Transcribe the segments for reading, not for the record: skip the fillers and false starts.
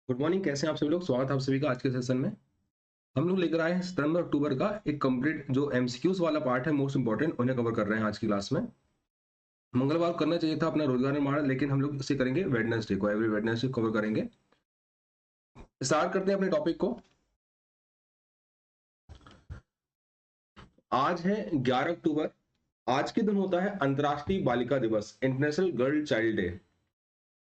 Good morning. कैसे हैं आप सभी लोग? स्वागत है आप सभी का आज के सेशन में। हम लोग लेकर आए हैं सितंबर अक्टूबर का एक कंप्लीट जो एमसीक्यूज वाला पार्ट है, मोस्ट इंपॉर्टेंट उन्हें कवर कर रहे हैं आज की क्लास में। मंगलवार को करना चाहिए था अपना रोजगार निर्माण, लेकिन हम लोग इसे करेंगे वेडनेसडे को, एवरी वेडनेसडे कवर करेंगे। स्टार्ट करते हैं अपने टॉपिक को। आज है 11 अक्टूबर। आज के दिन होता है अंतर्राष्ट्रीय बालिका दिवस, इंटरनेशनल गर्ल चाइल्ड डे।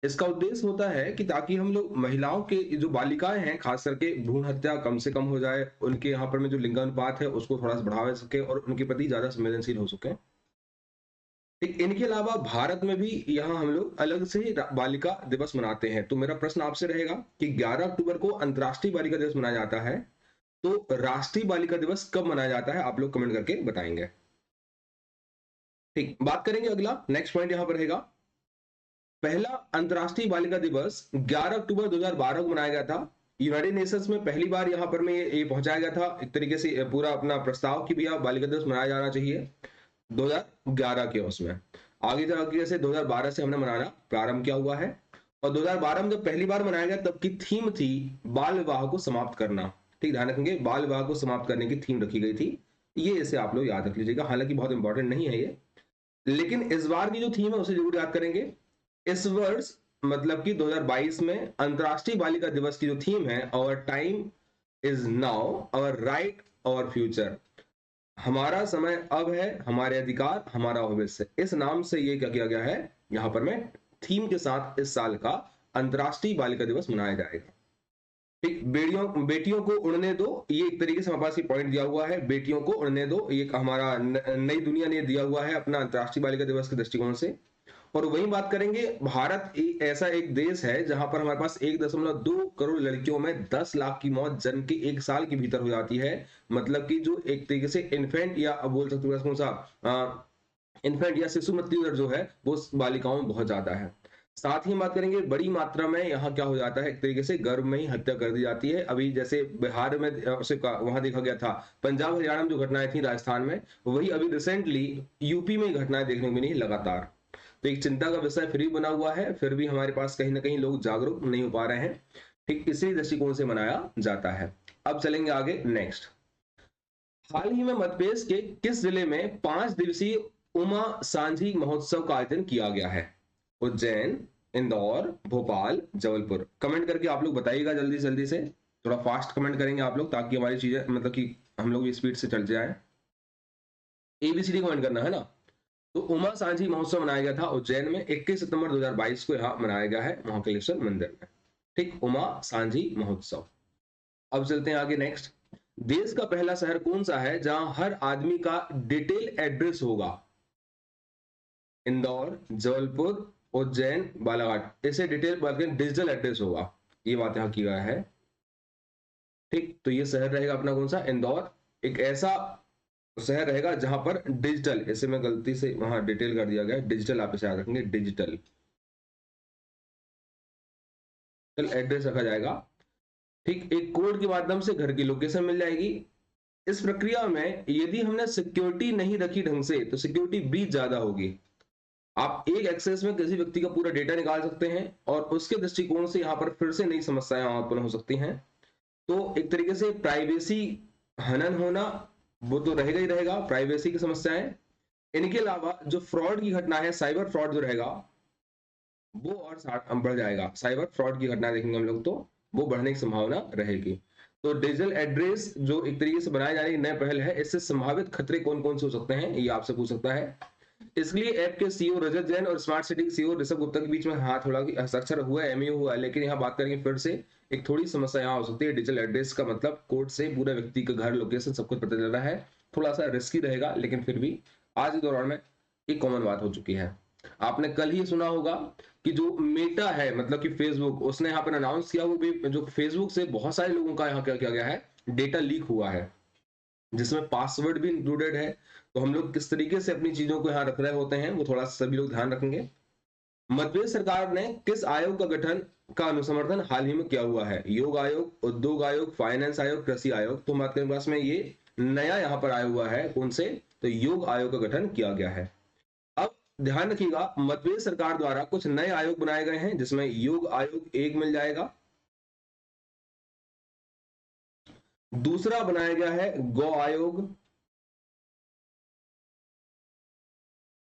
इसका उद्देश्य होता है कि ताकि हम लोग महिलाओं के जो बालिकाएं हैं, खास करके भ्रूण हत्या कम से कम हो जाए, उनके यहाँ पर में जो लिंगानुपात है उसको थोड़ा सा बढ़ावा सके और उनके प्रति ज्यादा संवेदनशील हो सके। ठीक, इनके अलावा भारत में भी यहाँ हम लोग अलग से बालिका दिवस मनाते हैं। तो मेरा प्रश्न आपसे रहेगा कि 11 अक्टूबर को अंतर्राष्ट्रीय बालिका दिवस मनाया जाता है, तो राष्ट्रीय बालिका दिवस कब मनाया जाता है? आप लोग कमेंट करके बताएंगे। ठीक, बात करेंगे। अगला नेक्स्ट पॉइंट यहाँ पर रहेगा, पहला अंतर्राष्ट्रीय बालिका दिवस 11 अक्टूबर 2012 को मनाया गया था। यूनाइटेड नेशंस में पहली बार यहाँ पर में ये पहुंचाया गया था एक तरीके से, पूरा अपना प्रस्ताव कि भैया बालिका दिवस मनाया जाना चाहिए 2011 के उसमें। आगे जाकर से 2012 से हमने मनाना प्रारंभ किया हुआ है। और 2012 में जब पहली बार मनाया गया तब की थीम थी बाल विवाह को समाप्त करना। ठीक, ध्यान रखेंगे, बाल विवाह को समाप्त करने की थीम रखी गई थी। ये इसे आप लोग याद रख लीजिएगा, हालांकि बहुत इंपॉर्टेंट नहीं है ये, लेकिन इस बार की जो थीम है उसे जरूर याद करेंगे। इस वर्ष मतलब कि 2022 में अंतर्राष्ट्रीय बालिका दिवस की जो थीम है, our time is now, our right, our future. हमारा समय अब है, हमारे अधिकार, हमारा भविष्य। इस नाम से ये क्या किया गया है, यहां पर मैं थीम के साथ इस साल का अंतर्राष्ट्रीय बालिका दिवस मनाया जाएगा। ठीक, बेटियों बेटियों को उड़ने दो, ये एक तरीके से हमारे पास ये पॉइंट दिया हुआ है, बेटियों को उड़ने दो। ये हमारा नई दुनिया ने दिया हुआ है अपना अंतर्राष्ट्रीय बालिका दिवस के दृष्टिकोण से। और वही बात करेंगे, भारत ऐसा एक देश है जहां पर हमारे पास 1.2 करोड़ लड़कियों में 10 लाख की मौत जन्म के एक साल के भीतर हो जाती है। मतलब कि जो एक तरीके से इन्फेंट या बोल सकते हो कौन सा इन्फेंट या शिशु मृत्यु दर जो है वो बालिकाओं में बहुत ज्यादा है। साथ ही बात करेंगे, बड़ी मात्रा में यहाँ क्या हो जाता है, एक तरीके से गर्भ में ही हत्या कर दी जाती है। अभी जैसे बिहार में वहां देखा गया था, पंजाब हरियाणा में जो घटनाएं थी, राजस्थान में, वही अभी रिसेंटली यूपी में घटनाएं देखने को मिली लगातार। तो एक चिंता का विषय फिर भी बना हुआ है, फिर भी हमारे पास कहीं ना कहीं लोग जागरूक नहीं हो पा रहे हैं। ठीक, इसी दृष्टिकोण से मनाया जाता है। अब चलेंगे आगे नेक्स्ट। हाल ही में मध्य प्रदेश के किस जिले में 5 दिवसीय उमा सांझी महोत्सव का आयोजन किया गया है? उज्जैन, इंदौर, भोपाल, जबलपुर। कमेंट करके आप लोग बताइएगा जल्दी जल्दी से, थोड़ा फास्ट कमेंट करेंगे आप लोग ताकि हमारी चीजें मतलब कि हम लोग स्पीड से चल जाए। एबीसीडी कमेंट करना है ना। तो उमा सांझी महोत्सव मनाया गया था उज्जैन में, 21 सितंबर 2022 को यहाँ मनाया गया है महाकालेश्वर मंदिर में। ठीक, उमा सांझी महोत्सव। अब चलते हैं आगे नेक्स्ट। देश का पहला शहर कौन सा है जहां हर आदमी का डिटेल एड्रेस होगा? इंदौर, जबलपुर, उज्जैन, बालाघाट। इसे डिटेल बल्कि डिजिटल एड्रेस होगा, ये बात यहां की गया है। ठीक, तो ये शहर रहेगा अपना कौन सा, इंदौर। एक ऐसा शहर रहेगा जहां पर डिजिटल, इसे मैं गलती से वहां डिटेल कर दिया गया है, डिजिटल आप इसे याद रखेंगे, डिजिटल एड्रेस रखा जाएगा। ठीक, एक कोड के माध्यम से घर की लोकेशन मिल जाएगी। इस प्रक्रिया में यदि हमने सिक्योरिटी नहीं रखी ढंग से तो सिक्योरिटी ब्रीच ज्यादा होगी। आप एक एक्सेस में किसी व्यक्ति का पूरा डेटा निकाल सकते हैं और उसके दृष्टिकोण से यहाँ पर फिर से नई समस्याएं उत्पन्न हो सकती हैं। तो एक तरीके से प्राइवेसी हनन होना वो तो रहेगा ही रहेगा, प्राइवेसी की समस्याएं। इनके अलावा जो फ्रॉड की घटना है, साइबर फ्रॉड जो रहेगा वो और बढ़ जाएगा। साइबर फ्रॉड की घटना देखेंगे हम लोग तो वो बढ़ने की संभावना रहेगी। तो डिजिटल एड्रेस जो एक तरीके से बनाया जाने की नई पहल है, इससे संभावित खतरे कौन कौन से हो सकते हैं ये आपसे पूछ सकता है। इसलिए ऐप के सीईओ रजत जैन और स्मार्ट सिटी के सीईओ ऋषभ गुप्ता के बीच में हाथ थोड़ा हस्ताक्षर हुआ है, एमयू हुआ है, लेकिन यहाँ बात करेंगे फिर से एक थोड़ी समस्या यहाँ हो सकती है। डिजिटल एड्रेस का मतलब कोड से पूरे व्यक्ति का घर, लोकेशन सब कुछ पता चल रहा है, थोड़ा सा रिस्की रहेगा, लेकिन फिर भी आज के दौरान में एक कॉमन बात हो चुकी है। आपने कल ही सुना होगा कि जो मेटा है मतलब कि फेसबुक, उसने यहाँ पर अनाउंस किया, वो भी जो फेसबुक से बहुत सारे लोगों का यहाँ क्या किया गया है, डेटा लीक हुआ है, जिसमें पासवर्ड भी इंक्लूडेड है। तो हम लोग किस तरीके से अपनी चीजों को यहाँ रख रहे होते हैं वो थोड़ा सभी लोग ध्यान रखेंगे। मध्य प्रदेश सरकार ने किस आयोग का गठन का अनुसमर्थन हाल ही में किया हुआ है? योग आयोग, उद्योग आयोग, फाइनेंस आयोग, कृषि आयोग। तो बात करें पास में ये नया यहाँ पर आया हुआ है, कौन से, तो योग आयोग का गठन किया गया है। अब ध्यान रखिएगा, मध्य प्रदेश सरकार द्वारा कुछ नए आयोग बनाए गए हैं जिसमें योग आयोग 1 मिल जाएगा, दूसरा बनाया गया है गौ आयोग,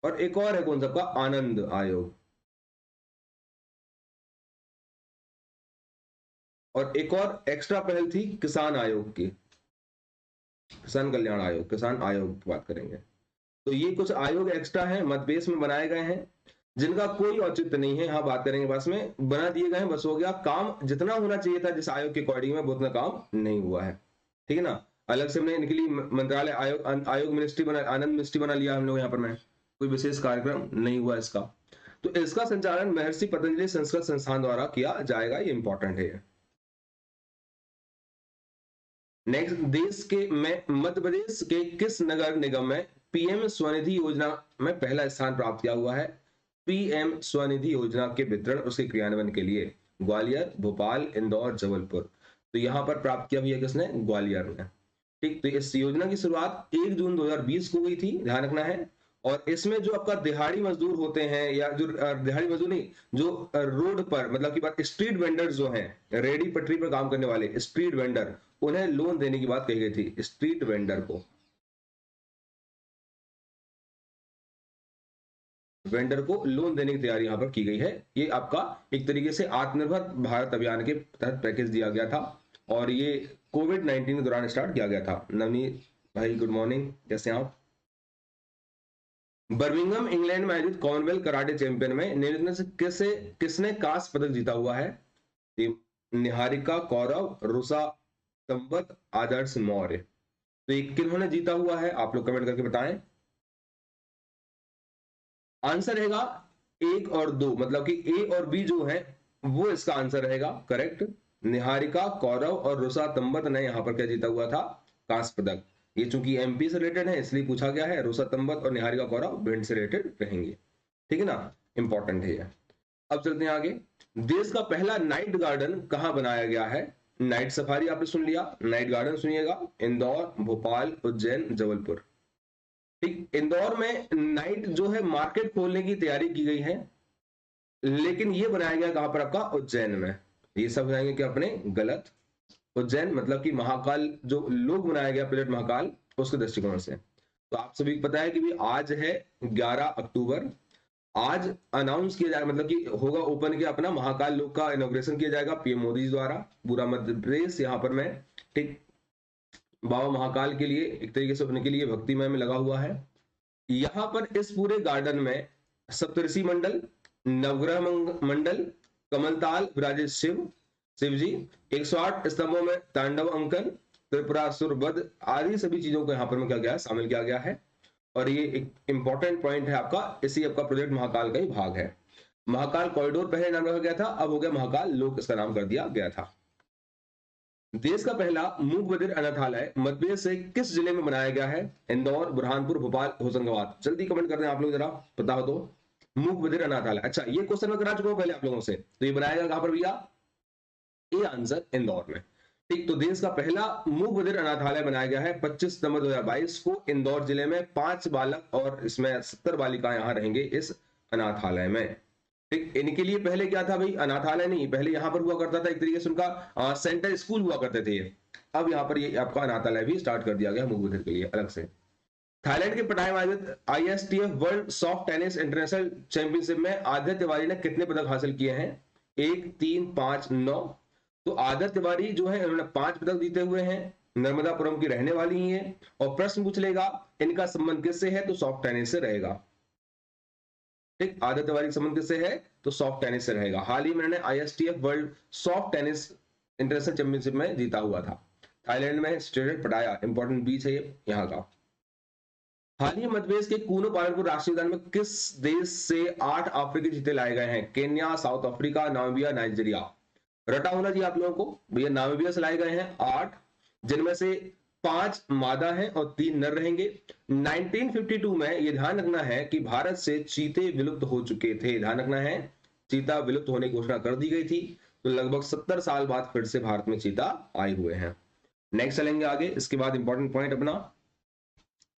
और एक और है कौन सा आपका, आनंद आयोग, और एक और एक्स्ट्रा पहल थी किसान आयोग की, किसान कल्याण आयोग, किसान आयोग की बात करेंगे। तो ये कुछ आयोग एक्स्ट्रा हैं, मतभेद में बनाए गए हैं, जिनका कोई औचित्य नहीं है, यहाँ बात करेंगे बस में, बना दिए गए हैं, बस हो गया काम, जितना होना चाहिए था जिस आयोग के अकॉर्डिंग में उतना काम नहीं हुआ है, ठीक है ना। अलग से हमने इनके लिए मंत्रालय आयोग आयोग मिनिस्ट्री बना, आनंद मिनिस्ट्री बना लिया हम लोग यहाँ पर, में कोई विशेष कार्यक्रम नहीं हुआ इसका। तो इसका संचालन महर्षि पतंजलि संस्कृत संस्थान द्वारा किया जाएगा, ये इंपॉर्टेंट है। नेक्स्ट, देश के में मध्य प्रदेश के किस नगर निगम में पीएम स्वनिधि योजना में पहला स्थान प्राप्त किया हुआ है? पीएम स्वनिधि योजना के वितरण, उसके क्रियान्वयन के लिए ग्वालियर, भोपाल, इंदौर, जबलपुर। तो यहां पर प्राप्त किया भैया किसने? ग्वालियर ने। ठीक, तो इस योजना की शुरुआत 1 जून 2020 को हुई थी, ध्यान रखना है। और इसमें जो आपका दिहाड़ी मजदूर होते हैं, या जो दिहाड़ी मजदूर नहीं, जो रोड पर मतलब की बात, स्ट्रीट वेंडर्स जो हैं, रेडी पटरी पर काम करने वाले स्ट्रीट वेंडर, उन्हें लोन देने की बात कही गई थी, स्ट्रीट वेंडर को, वेंडर को लोन देने की तैयारी यहां पर की गई है। ये आपका एक तरीके से आत्मनिर्भर भारत अभियान के तहत पैकेज दिया गया था, और ये कोविड-19 के दौरान स्टार्ट किया गया था। नवनीत भाई गुड मॉर्निंग, कैसे हैं आप? बर्मिंघम इंग्लैंड में आयोजित कॉमनवेल्थ कराटे चैंपियन में निम्न से किसने कांस्य पदक जीता हुआ है? निहारिका कौरव, रुषा संपत, आदर्श मौर्य। तो ये किन्होंने जीता हुआ है, आप लोग कमेंट करके बताएं। आंसर रहेगा 1 और 2, मतलब कि ए और बी जो है वो इसका आंसर रहेगा करेक्ट। निहारिका कौरव और रुषा तंबत ने यहां पर क्या जीता हुआ था? कांस्य पदक। ये चूंकि एमपी से रिलेटेड है इसलिए पूछा गया है। रुषा तंबत और निहारिका कौरव भिंड से रिलेटेड रहेंगे, ठीक है ना, इंपॉर्टेंट है ये। अब चलते हैं आगे। देश का पहला नाइट गार्डन कहां बनाया गया है? नाइट सफारी आपने सुन लिया, नाइट गार्डन सुनिएगा, इंदौर, भोपाल, उज्जैन, जबलपुर। ठीक, इंदौर में नाइट जो है मार्केट खोलने की तैयारी की गई है, लेकिन ये बनाया गया कहां पर? आपका उज्जैन में। ये सब बनाएंगे कि अपने गलत, उज्जैन मतलब कि महाकाल जो लोग बनाया गया प्रोजेक्ट महाकाल, उसके दृष्टिकोण से। तो आप सभी को पता है कि भी आज है 11 अक्टूबर, आज अनाउंस किया जाएगा, मतलब कि होगा ओपन किया अपना महाकाल लोक का इनॉग्रेशन किया जाएगा पीएम मोदी जी द्वारा। पूरा मध्य प्रदेश यहाँ पर मैं, ठीक, बाबा महाकाल के लिए एक तरीके से उनके लिए भक्तिमय में लगा हुआ है। यहां पर इस पूरे गार्डन में सप्तऋषि मंडल, नवग्रह मंडल, कमलताल विराजे शिव जी, 108 स्तंभों में तांडव अंकन, त्रिपुरासुर वध आदि सभी चीजों को यहां पर में क्या गया, शामिल किया गया है। और ये एक इंपॉर्टेंट पॉइंट है आपका, इसी आपका प्रोजेक्ट महाकाल का ही भाग है। महाकाल कॉरिडोर पहले नाम रखा गया था, अब हो गया महाकाल लोक, इसका नाम कर दिया गया था। देश का पहला मूक बधिर अनाथालय मध्य प्रदेश से किस जिले में बनाया गया है? इंदौर, बुरहानपुर, भोपाल, होशंगाबाद। जल्दी कमेंट कर दें आप लोग जरा, पता हो तो। मूक बधिर अनाथालय, अच्छा ये क्वेश्चन मैं करा चुका हूं पहले आप लोगों से। तो ये बनाया गया कहां पर भैया? ये आंसर इंदौर में। ठीक, तो देश का पहला मूक बधिर अनाथालय बनाया गया है 25 सितंबर 2022 को इंदौर जिले में। 5 बालक और इसमें 70 बालिकाएं यहां रहेंगे इस अनाथालय में। ठीक, इनके लिए पहले क्या था भाई? अनाथालय नहीं, पहले यहां पर हुआ करता था एक तरीके से उनका सेंटर स्कूल हुआ करते थे। अब यहाँ पर ये आपका अनाथालय भी स्टार्ट कर दिया गया मूक बधिर के लिए अलग से। थाईलैंड के पटाया में आयोजित ISTF world soft tennis international championship में आदित्य तिवारी ने कितने पदक हासिल किए हैं? 1, 3, 5, 9। तो आदित्य तिवारी जो है उन्होंने 5 पदक जीते हुए हैं, नर्मदापुरम की रहने वाली ही है। और प्रश्न पूछ लेगा इनका संबंध किससे है, तो सॉफ्ट टेनिस से रहेगा। ठीक, आदित्य तिवारी का संबंध किससे है, तो सॉफ्ट टेनिस से रहेगा। हाल ही में उन्होंने ISTF world soft tennis international championship में जीता हुआ था। थाईलैंड में स्टेटेड पटाया, इंपॉर्टेंट बीच है ये यहाँ का। हाल ही मध्य प्रदेश के कूनो पालनपुर राष्ट्रीय उद्यान में किस देश से 8 अफ्रीकी चीते लाए गए हैं? Kenya, South Africa, Namibia, Nigeria. रटा होना जी आप लोगों को, भैया नामीबिया से लाए गए हैं 8, जिनमें से 5 मादा हैं और 3 नर रहेंगे। 1952 में यह ध्यान रखना है कि भारत से चीते विलुप्त हो चुके थे, ध्यान रखना है, चीता विलुप्त होने की घोषणा कर दी गई थी। तो लगभग 70 साल बाद फिर से भारत में चीता आए हुए हैं। नेक्स्ट चलेंगे आगे, इसके बाद इंपॉर्टेंट पॉइंट अपना,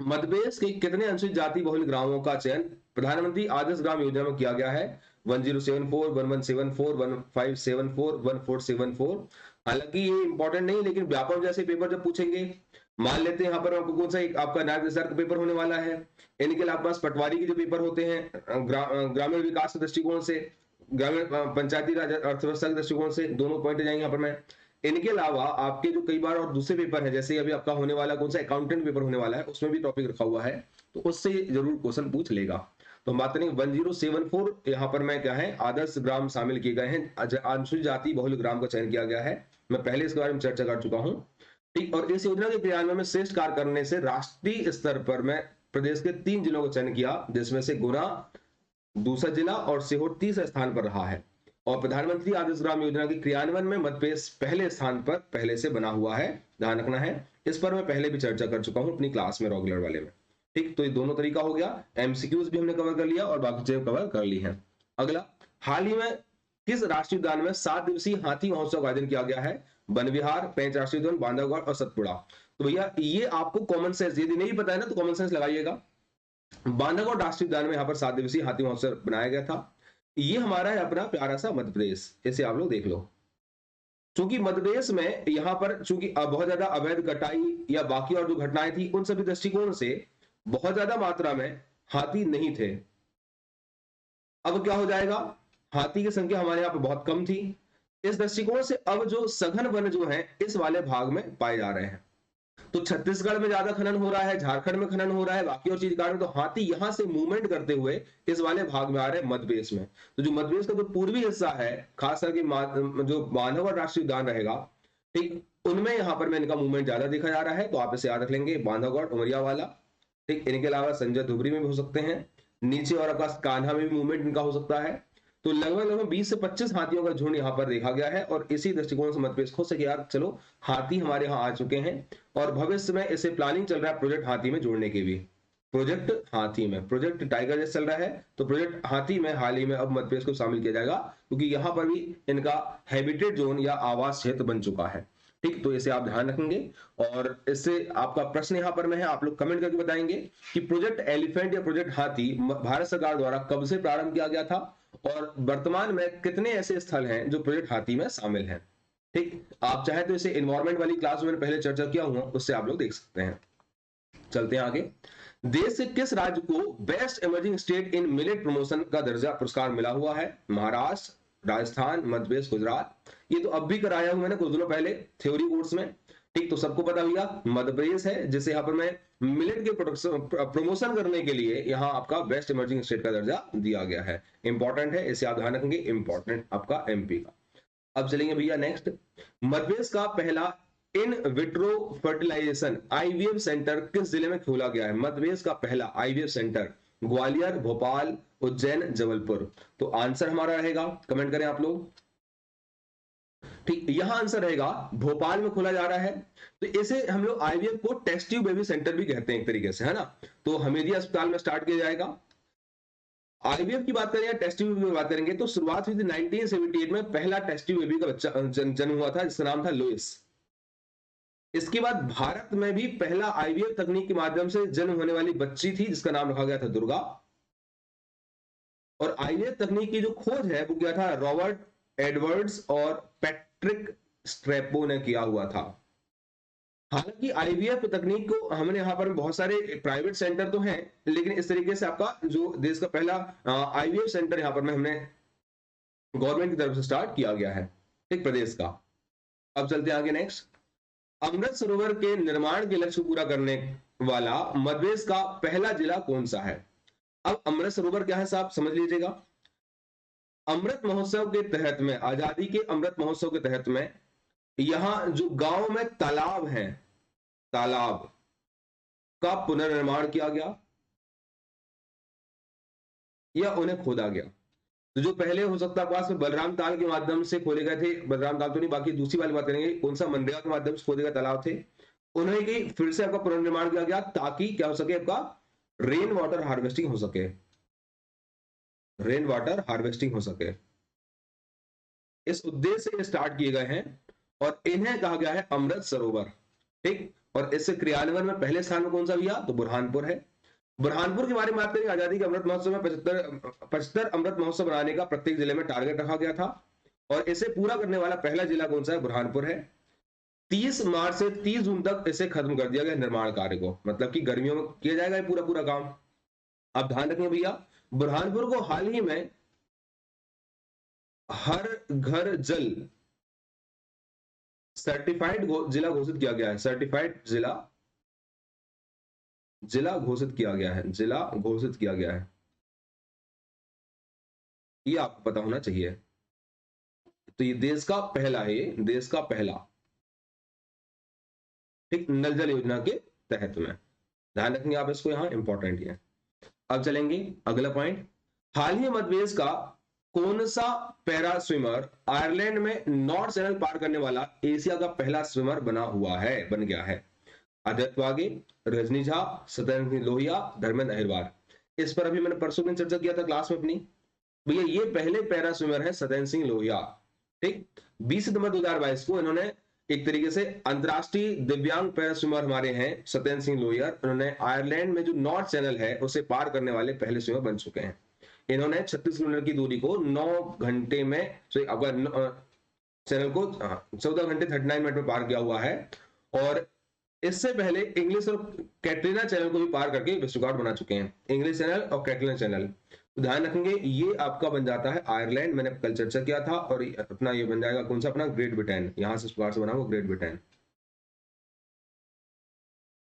मध्य प्रदेश के कितने अनुसूचित जाति बहुल ग्रामों का चयन प्रधानमंत्री आदर्श ग्राम योजना में किया गया है? 1074, 1174, 1574, 1474। हालांकि ये इंपॉर्टेंट नहीं, लेकिन व्यापक जैसे पेपर जब पूछेंगे, मान लेते हैं यहाँ पर आपको कौन सा एक आपका नायब तहसीलदार का पेपर होने वाला है, इनके अलावा पास पटवारी के जो पेपर होते हैं ग्रामीण विकास के दृष्टिकोण से, ग्रामीण पंचायती राज अर्थव्यवस्था के दृष्टिकोण से, दोनों पॉइंट जाएंगे यहाँ पर मैं। इनके अलावा आपके जो कई बार और दूसरे पेपर है, जैसे अभी आपका होने वाला कौन सा अकाउंटेंट पेपर होने वाला है, उसमें भी टॉपिक रखा हुआ है, तो उससे जरूर क्वेश्चन पूछ लेगा। तो हम बात करेंगे 1074, यहाँ पर मैं क्या है आदर्श ग्राम शामिल किए गए हैं, अनुसूचित जाति बहुल ग्राम का चयन किया गया है, मैं पहले इसके बारे में चर्चा कर चुका हूँ। ठीक, और इस योजना के क्रियान्वयन में श्रेष्ठ कार्य करने से राष्ट्रीय स्तर पर मैं प्रदेश के 3 जिलों का चयन किया, जिसमें से गुना दूसरा जिला और सीहोर तीसरे स्थान पर रहा है। और प्रधानमंत्री आदर्श ग्राम योजना के क्रियान्वयन में मध्य प्रदेश पहले स्थान पर पहले से बना हुआ है, ध्यान रखना है। इस पर मैं पहले भी चर्चा कर चुका हूं अपनी क्लास में रेगुलर वाले में। ठीक, तो ये दोनों तरीका हो गया, एमसीक्यूज भी हमने कवर कर लिया और बाकी चीजें कवर कर ली है। अगला, हाल ही में किस राष्ट्रीय उद्यान में 7 दिवसीय हाथी महोत्सव का आयोजन किया गया है? वन विहार, पेंच राष्ट्रीय उद्यान, बांधवगढ़ और सतपुड़ा। तो भैया ये आपको कॉमन सेंस, यदि नहीं पता है ना तो कॉमन सेंस लगाइएगा। बांधवगढ़ राष्ट्रीय उद्यान में यहाँ पर 7 दिवसीय हाथी महोत्सव बनाया गया था। ये हमारा है अपना प्यारा सा मध्य प्रदेश, इसे आप लोग देख लो। चूंकि मध्य प्रदेश में यहाँ पर चूंकि बहुत ज्यादा अवैध कटाई या बाकी और जो घटनाएं थी, उन सभी दृष्टिकोण से बहुत ज्यादा मात्रा में हाथी नहीं थे। अब क्या हो जाएगा, हाथी की संख्या हमारे यहाँ पे बहुत कम थी। इस दृष्टिकोण से अब जो सघन वन जो है इस वाले भाग में पाए जा रहे हैं। तो छत्तीसगढ़ में ज्यादा खनन हो रहा है, झारखंड में खनन हो रहा है, बाकी और चीज कारण, तो हाथी यहां से मूवमेंट करते हुए इस वाले भाग में आ रहे हैं मध्य प्रदेश में। तो जो मध्य प्रदेश का जो पूर्वी हिस्सा है, खास करके जो बांधवगढ़ राष्ट्रीय उद्यान रहेगा, ठीक, उनमें यहाँ पर में इनका मूवमेंट ज्यादा देखा जा रहा है। तो आप इसे याद रख लेंगे, बांधवगढ़, उमरिया वाला। ठीक, इनके अलावा संजय धुबरी में भी हो सकते हैं, नीचे और आपका कान्हा में भी मूवमेंट इनका हो सकता है। तो लगभग 20 से 25 हाथियों का झुंड यहाँ पर देखा गया है। और इसी दृष्टिकोण से मध्य प्रदेश हो सके यार, चलो हाथी हमारे यहाँ आ चुके हैं और भविष्य में इसे प्लानिंग चल रहा है प्रोजेक्ट हाथी में जोड़ने की भी। प्रोजेक्ट हाथी में, प्रोजेक्ट टाइगर जैसे चल रहा है, तो प्रोजेक्ट हाथी में हाल ही में अब मध्य प्रदेश को शामिल किया जाएगा, क्योंकि यहाँ पर भी इनका हैबिटेट जोन या आवास क्षेत्र बन चुका है। ठीक, तो इसे आप ध्यान रखेंगे। और इससे आपका प्रश्न यहाँ पर में है, आप लोग कमेंट करके बताएंगे कि प्रोजेक्ट एलिफेंट या प्रोजेक्ट हाथी भारत सरकार द्वारा कब से प्रारंभ किया गया था और वर्तमान में कितने ऐसे स्थल हैं जो प्रोजेक्ट हाथी में शामिल हैं। ठीक, आप चाहे तो इसे एनवायरमेंट वाली क्लास में पहले चर्चा किया हुआ, उससे आप लोग देख सकते हैं। चलते हैं आगे। देश से किस राज्य को best emerging state in millet promotion का दर्जा पुरस्कार मिला हुआ है? महाराष्ट्र, राजस्थान, मध्य प्रदेश, गुजरात। ये तो अब भी कराया हूं मैंने कुछ दिनों पहले थ्योरी कोर्स में। ठीक, तो सबको पता भैया मध्य प्रदेश है, जिसे यहाँ पर मैं मिलेट के प्रमोशन करने के लिए यहाँ आपका बेस्ट इमर्जिंग स्टेट का दर्जा दिया गया है। इंपॉर्टेंट है, इसे आप ध्यान रखेंगे, इंपॉर्टेंट आपका एमपी का। अब चलेंगे भैया नेक्स्ट। मध्य प्रदेश का पहला in vitro fertilization IVF centre किस जिले में खोला गया है? मध्य प्रदेश का पहला आईवीएफ सेंटर ग्वालियर, भोपाल, उज्जैन, जबलपुर। तो आंसर हमारा रहेगा, कमेंट करें आप लोग। ठीक, यहां आंसर रहेगा भोपाल में खोला जा रहा है। तो इसे हम लोग आईवीएफ को टेस्ट ट्यूब बेबी सेंटर भी कहते हैं एक तरीके से, है ना। तो हमीदिया अस्पताल में स्टार्ट किया जाएगा। आईवीएफ की बात करें या टेस्ट ट्यूब की बात करेंगे तो शुरुआत हुई थी 1978 में, पहला टेस्ट ट्यूब बेबी का बच्चा जन्म हुआ था, जिसका नाम था लुइस। इसके बाद भारत में भी पहला आईवीएफ तकनीक के माध्यम से जन्म होने वाली बच्ची थी, जिसका नाम रखा गया था दुर्गा। और आईवीएफ तकनीक की जो खोज है वो क्या था? रॉबर्ट एडवर्ड्स और पैट्रिक स्ट्रेपो ने किया हुआ था। हालांकि आईवीएफ तकनीक को हमने यहाँ पर बहुत सारे प्राइवेट सेंटर तो हैं, लेकिन इस तरीके से आपका जो देश का पहला आईवीएफ सेंटर यहाँ पर में हमने गवर्नमेंट की तरफ से स्टार्ट किया गया है, एक प्रदेश का। अब चलते हैं आगे नेक्स्ट। अमृत सरोवर के निर्माण के लक्ष्य को पूरा करने वाला मध्य प्रदेश का पहला जिला कौन सा है? अब अमृत सरोवर क्या है साहब, समझ लीजिएगा। अमृत महोत्सव के तहत में, आजादी के अमृत महोत्सव के तहत में, यहां जो गांव में तालाब हैं, तालाब का पुनर्निर्माण किया गया या उन्हें खोदा गया। तो जो पहले हो सकता है पास में बलराम ताल के माध्यम से खोले गए थे, बलराम ताल तो नहीं, बाकी दूसरी वाली बात करेंगे, कौन सा मनरेगा के माध्यम से खोदे गए तालाब थे, उन्हें की फिर से आपका पुनर्निर्माण किया गया ताकि क्या हो सके, आपका रेन वाटर हार्वेस्टिंग हो सके, रेन वाटर हार्वेस्टिंग हो सके। इस उद्देश्य से स्टार्ट किए गए हैं और इन्हें कहा गया है अमृत सरोवर। ठीक, और इससे क्रियान्वयन में पहले स्थान में कौन सा भैया? तो बुरहानपुर है। बुरहानपुर के बारे में बात करें, आजादी के अमृत महोत्सव में 75 अमृत महोत्सव बनाने का प्रत्येक जिले में टारगेट रखा गया था, और इसे पूरा करने वाला पहला जिला कौन सा है? बुरहानपुर है। 30 मार्च से 30 जून तक इसे खत्म कर दिया गया निर्माण कार्य को, मतलब कि गर्मियों में किया जाएगा ये पूरा पूरा काम। अब ध्यान रखें भैया, बुरहानपुर को हाल ही में हर घर जल सर्टिफाइड जिला घोषित किया गया है। सर्टिफाइड जिला घोषित किया गया है, जिला घोषित किया गया है, ये आपको पता होना चाहिए। तो ये देश का पहला है, ये देश का पहला, ठीक, नल जल योजना के तहत में। ध्यान रखेंगे आप इसको, यहां इंपॉर्टेंट है। अब चलेंगे अगला पॉइंट। हाल ही मध्यप्रदेश का कौन सा पैरा स्विमर आयरलैंड में नॉर्थ चैनल पार करने वाला एशिया का पहला स्विमर बन गया है? आदित्य वागे, रजनी झा, सत्येंद्र सिंह लोहिया, धर्मेंद्र अहिरवार। इस पर अभी मैंने परसों दिन चर्चा किया था क्लास में अपनी। भैया ये पहले पैरा स्विमर है सत्येंद्र सिंह लोहिया, ठीक। 20 सितंबर 2022 को इन्होंने एक तरीके से अंतरराष्ट्रीय दिव्यांग पैरा स्विमर हमारे हैं सत्येंद्र सिंह लोहिया, उन्होंने आयरलैंड में जो नॉर्थ चैनल है उसे पार करने वाले पहले स्विमर बन चुके हैं। इन्होंने 36 किलोमीटर की दूरी को 9 घंटे में, चैनल को 14 घंटे 39 मिनट में पार किया हुआ है, और इससे पहले इंग्लिश और कैटरीना चैनल को भी पार करके विश्व रिकॉर्ड बना चुके हैं, इंग्लिश चैनल और कैटरीना चैनल। तो ध्यान रखेंगे ये आपका बन जाता है आयरलैंड, मैंने कल चर्चा किया था, और अपना ये बन जाएगा कौन सा? अपना ग्रेट ब्रिटेन। यहां से इस प्रकार से बना हुआ ग्रेट ब्रिटेन,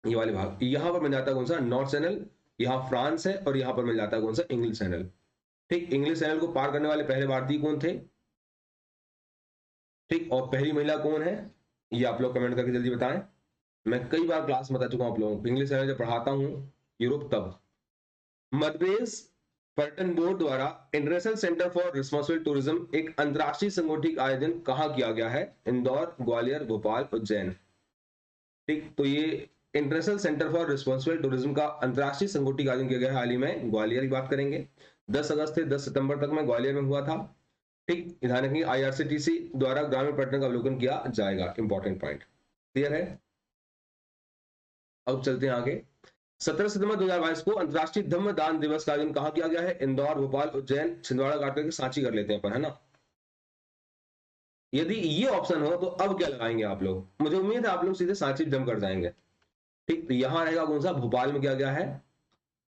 ये वाले भाग। यहां पर मिल जाता है कौन सा? North channel. यहाँ फ्रांस है, और यहां पर मिल जाता है कौन सा? इंग्लिश चैनल, ठीक। इंग्लिश चैनल को पार करने वाले पहले भारतीय कौन थे, ठीक, और पहली महिला कौन है, ये आप लोग कमेंट करके जल्दी बताएं। मैं कई बार क्लास में बता चुका हूं आप लोगों को, इंग्लिश चैनल जब पढ़ाता हूं यूरोप तब। मध्यप्रदेश पर्यटन बोर्ड द्वारा international centre for responsible tourism एक अंतरराष्ट्रीय संगठित आयोजन कहां किया गया है? इंदौर, ग्वालियर, भोपाल, उज्जैन, ठीक। तो ये international centre for responsible tourism का अंतरराष्ट्रीय संगठित आयोजन किया गया है हाल ही में। ग्वालियर की बात करेंगे, 10 अगस्त से 10 सितंबर तक में ग्वालियर में हुआ था, ठीक। ध्यान रखेंगे IRCTC द्वारा ग्रामीण पर्यटन का अवलोकन किया जाएगा। इंपॉर्टेंट पॉइंट क्लियर है। अब चलते हैं आगे। 17 सितंबर 2022 को अंतरराष्ट्रीय धम्म दान दिवस का आयोजन कहां किया गया है? इंदौर, भोपाल, उज्जैन, छिंदवाड़ा काट करके सांची कर लेते हैं अपन, है ना। यदि ये ऑप्शन हो तो अब क्या लगाएंगे आप लोग? मुझे उम्मीद है आप लोग सीधे सांची जम कर जाएंगे, ठीक। तो यहां रहेगा कौन सा? भोपाल में किया गया है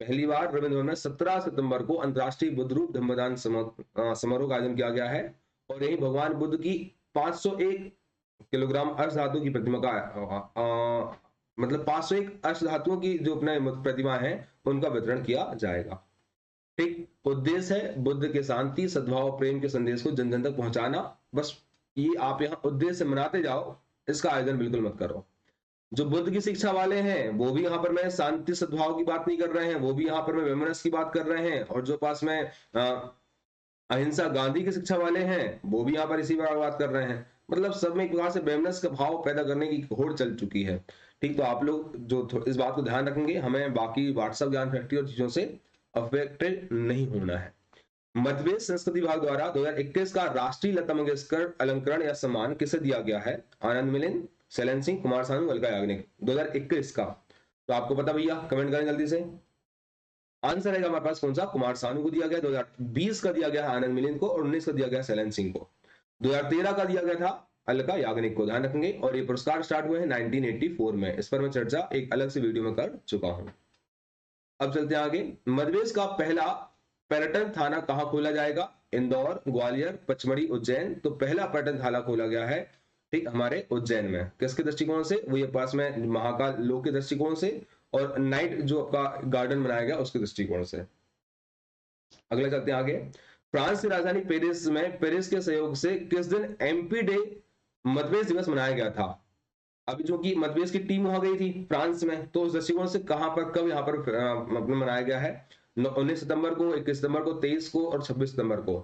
पहली बार रविंद्र भवन में 17 सितंबर को अंतरराष्ट्रीय बुद्ध रूप धम्मदान समारोह का आयोजन किया गया है, और यही भगवान बुद्ध की 501 किलोग्राम अष्ट धातु की प्रतिमा का मतलब 501 अष्ट धातुओं की जो अपने प्रतिमा है उनका वितरण किया जाएगा, ठीक। उद्देश्य है बुद्ध के शांति, सद्भाव, प्रेम के संदेश को जन जन तक पहुंचाना। बस ये आप यहाँ उद्देश्य मनाते जाओ, इसका आयोजन बिल्कुल मत करो। जो बुद्ध की शिक्षा वाले हैं वो भी यहाँ पर मैं शांति सद्भाव की बात नहीं कर रहे हैं, वो भी यहाँ पर मैं वेमनस की बात कर रहे हैं, और जो पास में अहिंसा गांधी की शिक्षा वाले हैं वो भी यहाँ पर इसी बात कर रहे हैं। मतलब सब में एक प्रकार से वेमनस का भाव पैदा करने की होड़ चल चुकी है, ठीक। तो आप लोग जो इस बात को ध्यान रखेंगे, हमें बाकी व्हाट्सएप ज्ञान फैक्ट्री और चीजों से अफेक्टेड नहीं होना है। मध्य संस्कृति विभाग द्वारा 2021 का राष्ट्रीय लता मंगेशकर अलंकरण या सम्मान किसे दिया गया है? आनंद मिलिंद, शैलेंद्र सिंह, कुमार सानू, अलका याग्निक। 2021 का तो आपको पता भैया, कमेंट करें जल्दी से। आंसर है हमारे पास कौन सा? कुमार सानू को दिया गया। 2020 का दिया गया है आनंद मिलिंद को, और 19 का दिया गया शैलेंद्र सिंह को। 2013 का दिया गया था अलका याग्निक को, ध्यान रखेंगे। और ये पुरस्कार स्टार्ट हुए हैं 1984 में, इस पर मैं चर्चा एक अलग से वीडियो में कर चुका हूं। अब चलते हैं आगे। मध्यप्रदेश का पहला पर्यटन थाना कहां खोला जाएगा? इंदौर, ग्वालियर, पचमढ़ी, उज्जैन। तो पहला पर्यटन थाना खोला गया है, ठीक, हमारे उज्जैन में। किसके दृष्टिकोण से? वो ये पास में महाकाल लोक के दृष्टिकोण से, और नाइट जो आपका गार्डन बनाया गया उसके दृष्टिकोण से। अगला चलते हैं आगे। फ्रांस की राजधानी पेरिस में पेरिस के सहयोग से किस दिन MP डे मध्यप्रदेश दिवस मनाया गया था? अभी जो कि मध्यप्रदेश की टीम वहां गई थी फ्रांस में, तो उस दृष्टिकोण से कहां पर कब यहाँ पर मनाया गया है? 19 सितंबर को, 21 सितंबर को, 23 को और 26 सितंबर को।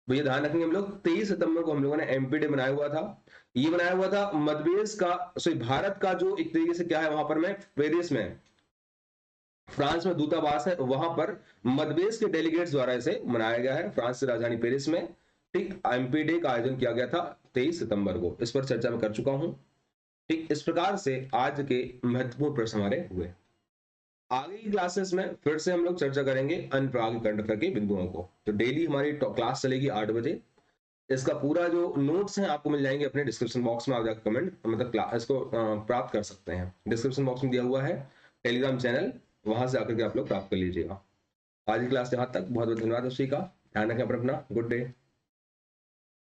भैया ध्यान रखेंगे हम लोग 23 सितंबर को हम लोगों ने MP डे बनाया हुआ था। ये बनाया हुआ था मध्यप्रदेश का, सॉरी भारत का जो एक तरीके से क्या है वहां पर में पेरिस में, फ्रांस में दूतावास है वहां पर मध्यप्रदेश के डेलीगेट्स द्वारा इसे मनाया गया है फ्रांस की राजधानी पेरिस में, ठीक। MP डे का आयोजन किया गया था 23 सितंबर को, इस पर चर्चा मैं कर चुका हूं, ठीक। इस प्रकार से आज के महत्वपूर्ण प्रश्न हमारे हुए। आगे की क्लासेस में फिर से हम लोग चर्चा करेंगे अनपरागित कंडक्टर के बिंदुओं को। तो डेली हमारी क्लास चलेगी 8 बजे। इसका पूरा जो नोट्स हैं आपको मिल जाएंगे अपने डिस्क्रिप्शन बॉक्स में। आप जाकर कमेंट मतलब इसको प्राप्त कर सकते हैं। डिस्क्रिप्शन बॉक्स में दिया हुआ है टेलीग्राम चैनल, वहां से आकर के आप लोग प्राप्त कर लीजिएगा। आज की क्लास यहाँ तक। बहुत बहुत धन्यवाद। उसी का ध्यान रखें अपना। Good day.